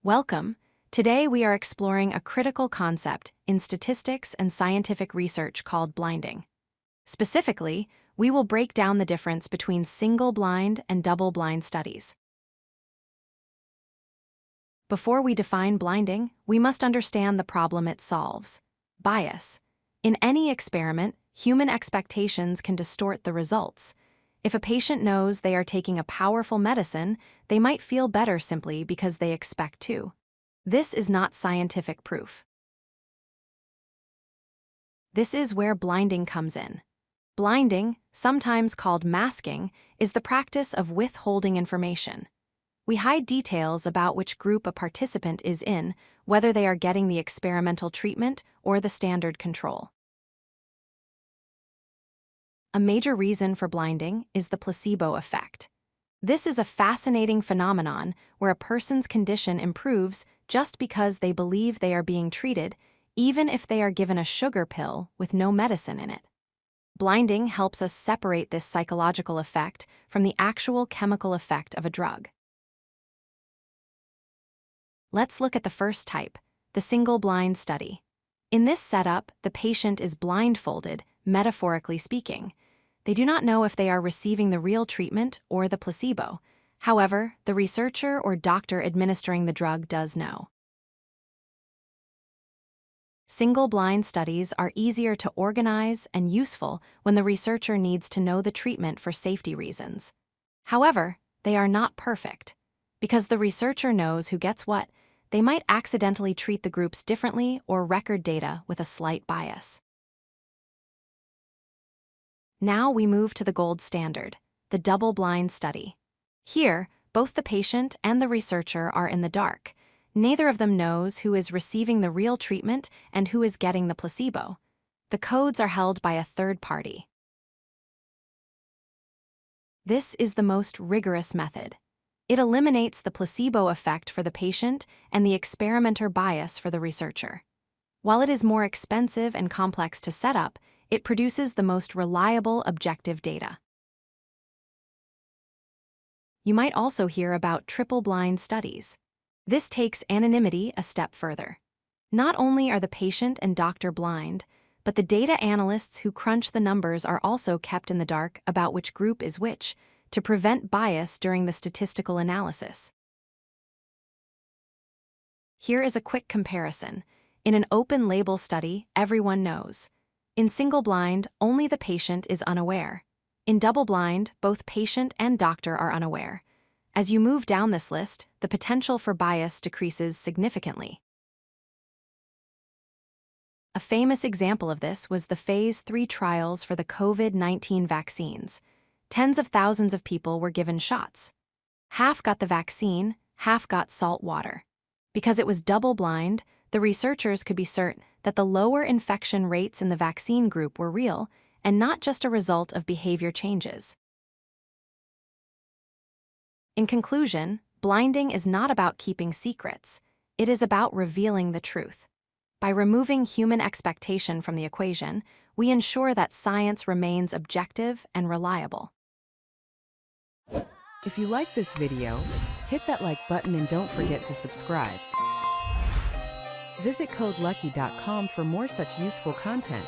Welcome. Today we are exploring a critical concept in statistics and scientific research called blinding. Specifically, we will break down the difference between single-blind and double-blind studies. Before we define blinding, we must understand the problem it solves: bias. In any experiment, human expectations can distort the results. If a patient knows they are taking a powerful medicine, they might feel better simply because they expect to. This is not scientific proof. This is where blinding comes in. Blinding, sometimes called masking, is the practice of withholding information. We hide details about which group a participant is in, whether they are getting the experimental treatment or the standard control. A major reason for blinding is the placebo effect. This is a fascinating phenomenon where a person's condition improves just because they believe they are being treated, even if they are given a sugar pill with no medicine in it. Blinding helps us separate this psychological effect from the actual chemical effect of a drug. Let's look at the first type, the single-blind study. In this setup, the patient is blindfolded, metaphorically speaking. They do not know if they are receiving the real treatment or the placebo. However, the researcher or doctor administering the drug does know. Single-blind studies are easier to organize and useful when the researcher needs to know the treatment for safety reasons. However, they are not perfect. Because the researcher knows who gets what, they might accidentally treat the groups differently or record data with a slight bias. Now we move to the gold standard, the double-blind study. Here, both the patient and the researcher are in the dark. Neither of them knows who is receiving the real treatment and who is getting the placebo. The codes are held by a third party. This is the most rigorous method. It eliminates the placebo effect for the patient and the experimenter bias for the researcher. While it is more expensive and complex to set up, it produces the most reliable objective data. You might also hear about triple-blind studies. This takes anonymity a step further. Not only are the patient and doctor blind, but the data analysts who crunch the numbers are also kept in the dark about which group is which, to prevent bias during the statistical analysis. Here is a quick comparison. In an open-label study, everyone knows. In single-blind, only the patient is unaware. In double-blind, both patient and doctor are unaware. As you move down this list, the potential for bias decreases significantly. A famous example of this was the Phase 3 trials for the COVID-19 vaccines. Tens of thousands of people were given shots. Half got the vaccine, half got salt water. Because it was double-blind, the researchers could be certain that the lower infection rates in the vaccine group were real and not just a result of behavior changes. In conclusion, blinding is not about keeping secrets. It is about revealing the truth. By removing human expectation from the equation, we ensure that science remains objective and reliable. If you like this video, hit that like button and don't forget to subscribe. Visit codelucky.com for more such useful content.